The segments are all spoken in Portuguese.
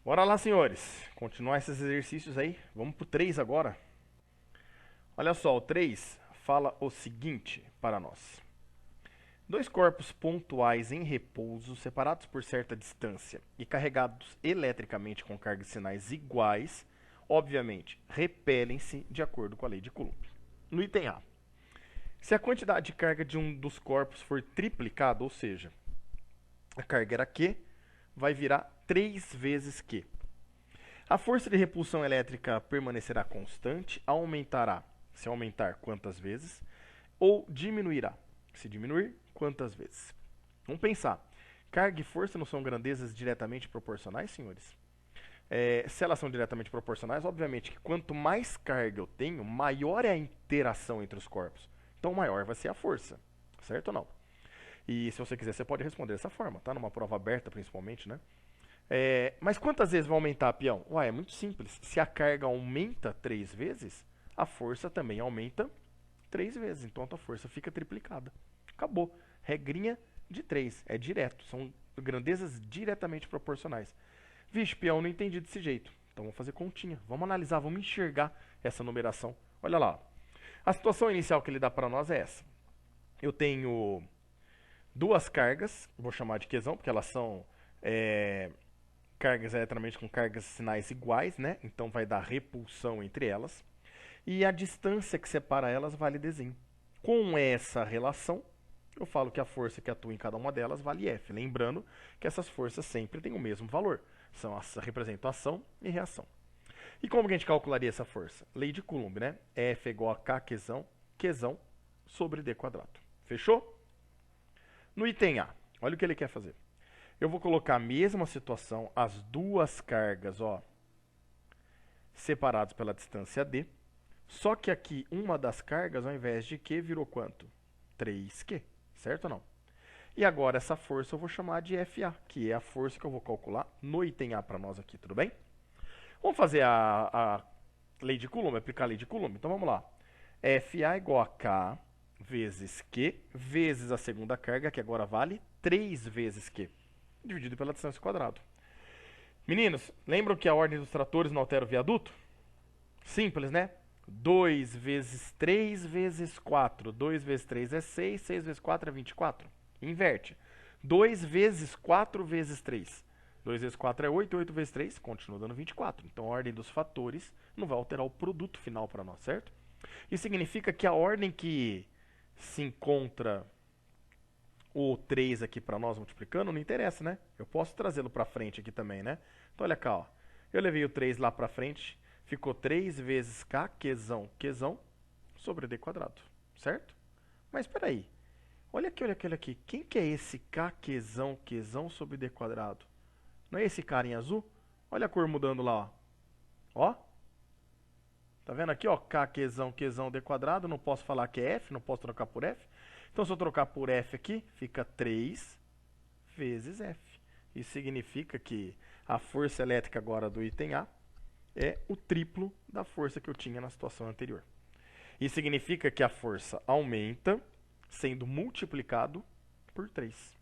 Bora lá, senhores. Continuar esses exercícios aí. Vamos pro 3 agora. Olha só, o 3 fala o seguinte para nós. Dois corpos pontuais em repouso, separados por certa distância e carregados eletricamente com cargas e sinais iguais, obviamente, repelem-se de acordo com a lei de Coulomb. No item A, se a quantidade de carga de um dos corpos for triplicada, ou seja, a carga era Q, vai virar 3 vezes Q. A força de repulsão elétrica permanecerá constante, aumentará, se aumentar, quantas vezes, ou diminuirá, se diminuir, quantas vezes. Vamos pensar. Carga e força não são grandezas diretamente proporcionais, senhores? Se elas são diretamente proporcionais, obviamente que quanto mais carga eu tenho, maior é a interação entre os corpos. Então maior vai ser a força, certo ou não? E se você quiser, você pode responder dessa forma, tá? Numa prova aberta, principalmente, né? Mas quantas vezes vai aumentar, peão? Ué, é muito simples. Se a carga aumenta 3 vezes, a força também aumenta 3 vezes. Então a tua força fica triplicada. Acabou. Regrinha de 3. É direto. São grandezas diretamente proporcionais. Vixe, peão, não entendi desse jeito. Então vamos fazer continha. Vamos analisar, vamos enxergar essa numeração. Olha lá. A situação inicial que ele dá para nós é essa. Eu tenho duas cargas, vou chamar de Qzão, porque elas são cargas eletricamente com cargas sinais iguais, né? Então vai dar repulsão entre elas. E a distância que separa elas vale Dzinho. Com essa relação, eu falo que a força que atua em cada uma delas vale F. Lembrando que essas forças sempre têm o mesmo valor. Representam ação e reação. E como que a gente calcularia essa força? Lei de Coulomb, né? F é igual a K Qzão sobre D quadrado. Fechou? No item A, olha o que ele quer fazer. Eu vou colocar a mesma situação, as duas cargas, ó, separadas pela distância D. Só que aqui, uma das cargas, ao invés de Q, virou quanto? 3Q, certo ou não? E agora essa força eu vou chamar de FA, que é a força que eu vou calcular no item A para nós aqui, tudo bem? Vamos fazer a lei de Coulomb, aplicar a lei de Coulomb. Então vamos lá. FA igual a K vezes Q vezes a segunda carga, que agora vale 3 vezes Q, dividido pela distância ao quadrado. Meninos, lembram que a ordem dos tratores não altera o viaduto? Simples, né? 2 vezes 3 vezes 4. 2 vezes 3 é 6, 6 vezes 4 é 24. Inverte. 2 vezes 4 vezes 3. 2 vezes 4 é 8, 8 vezes 3 continua dando 24. Então a ordem dos fatores não vai alterar o produto final para nós, certo? Isso significa que a ordem que se encontra o 3 aqui para nós multiplicando, não interessa, né? Eu posso trazê-lo para frente aqui também, né? Então olha cá, ó. Eu levei o 3 lá para frente, ficou 3 vezes K, Qzão, sobre D quadrado, certo? Mas espera aí. Olha aqui, olha aqui, olha aqui. Quem que é esse K, Qzão sobre D quadrado? Não é esse cara em azul? Olha a cor mudando lá, ó. Ó. Tá vendo aqui, ó? K, Qzão, D quadrado. Não posso falar que é F, não posso trocar por F. Então, se eu trocar por F aqui, fica 3 vezes F. Isso significa que a força elétrica agora do item A é o triplo da força que eu tinha na situação anterior. Isso significa que a força aumenta, sendo multiplicado por 3.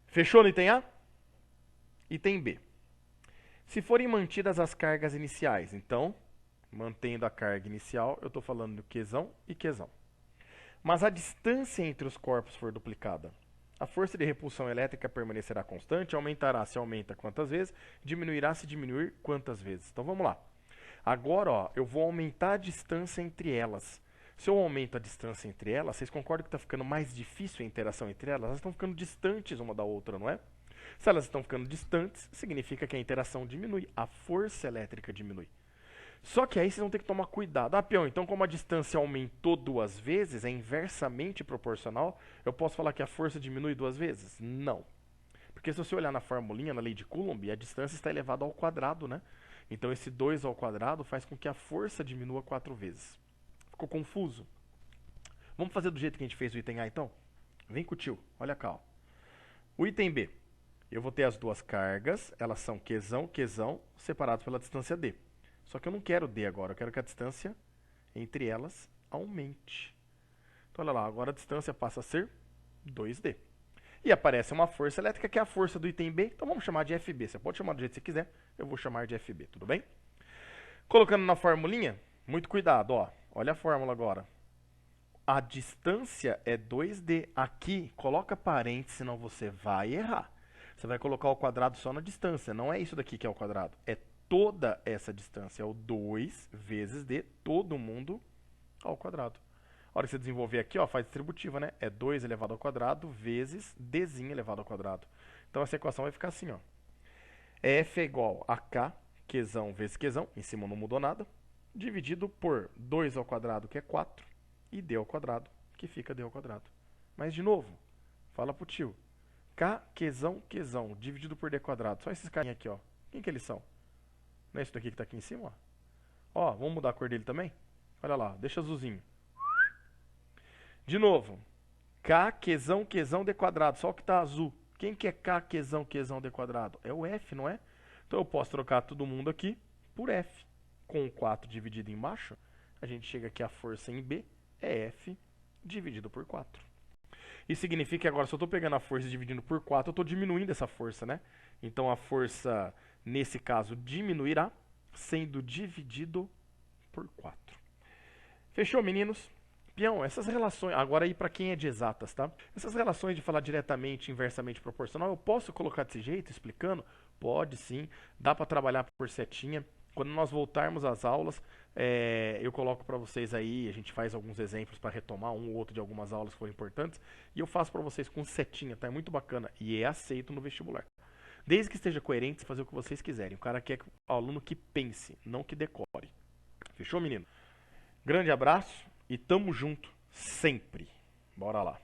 Fechou no item A? Item B. Se forem mantidas as cargas iniciais, então, mantendo a carga inicial, eu estou falando do Qzão e Qzão. Mas a distância entre os corpos for duplicada, a força de repulsão elétrica permanecerá constante, aumentará se aumenta quantas vezes, diminuirá se diminuir quantas vezes. Então vamos lá. Agora, ó, eu vou aumentar a distância entre elas. Se eu aumento a distância entre elas, vocês concordam que está ficando mais difícil a interação entre elas? Elas estão ficando distantes uma da outra, não é? Se elas estão ficando distantes, significa que a interação diminui, a força elétrica diminui. Só que aí vocês vão ter que tomar cuidado. Ah, peão, então como a distância aumentou 2 vezes, é inversamente proporcional, eu posso falar que a força diminui 2 vezes? Não. Porque se você olhar na formulinha, na lei de Coulomb, a distância está elevada ao quadrado, né? Então esse 2 ao quadrado faz com que a força diminua 4 vezes. Ficou confuso? Vamos fazer do jeito que a gente fez o item A, então? Vem com o tio, olha cá, ó. O item B. Eu vou ter as duas cargas, elas são Qzão, separados pela distância D. Só que eu não quero D agora, eu quero que a distância entre elas aumente. Então olha lá, agora a distância passa a ser 2D. E aparece uma força elétrica que é a força do item B, então vamos chamar de FB. Você pode chamar do jeito que você quiser, eu vou chamar de FB, tudo bem? Colocando na formulinha, muito cuidado, ó. Olha a fórmula agora. A distância é 2D. Aqui, coloca parênteses, senão você vai errar. Você vai colocar o quadrado só na distância. Não é isso daqui que é o quadrado. É toda essa distância. É o 2 vezes D, todo mundo ao quadrado. A hora que você desenvolver aqui, ó, faz distributiva, né? É 2 elevado ao quadrado vezes Dzinho elevado ao quadrado. Então, essa equação vai ficar assim, ó. F é igual a K, Qzão vezes Qzão, em cima não mudou nada, dividido por 2 ao quadrado, que é 4, e D ao quadrado, que fica D ao quadrado. Mas, de novo, fala pro tio. K, Qzão, Qzão, dividido por D quadrado. Só esses carinha aqui, ó. Quem que eles são? Não é isso daqui que tá aqui em cima, ó? Ó, vamos mudar a cor dele também? Olha lá, deixa azulzinho. De novo. K, Qzão, Qzão, D quadrado. Só o que tá azul. Quem que é K, Qzão, Qzão, D quadrado? É o F, não é? Então eu posso trocar todo mundo aqui por F. Com o 4 dividido embaixo, a gente chega aqui a força em B é F dividido por 4. Isso significa que agora, se eu estou pegando a força e dividindo por 4, eu estou diminuindo essa força, né? Então a força, nesse caso, diminuirá, sendo dividido por 4. Fechou, meninos? Peão, essas relações, agora aí para quem é de exatas, tá? Essas relações de falar diretamente, inversamente proporcional, eu posso colocar desse jeito, explicando? Pode sim, dá para trabalhar por setinha. Quando nós voltarmos às aulas, eu coloco para vocês aí, a gente faz alguns exemplos para retomar um ou outro de algumas aulas que foram importantes, e eu faço para vocês com setinha, tá? É muito bacana e é aceito no vestibular. Desde que esteja coerente, fazer o que vocês quiserem. O cara quer o aluno que pense, não que decore. Fechou, menino? Grande abraço e tamo junto sempre. Bora lá.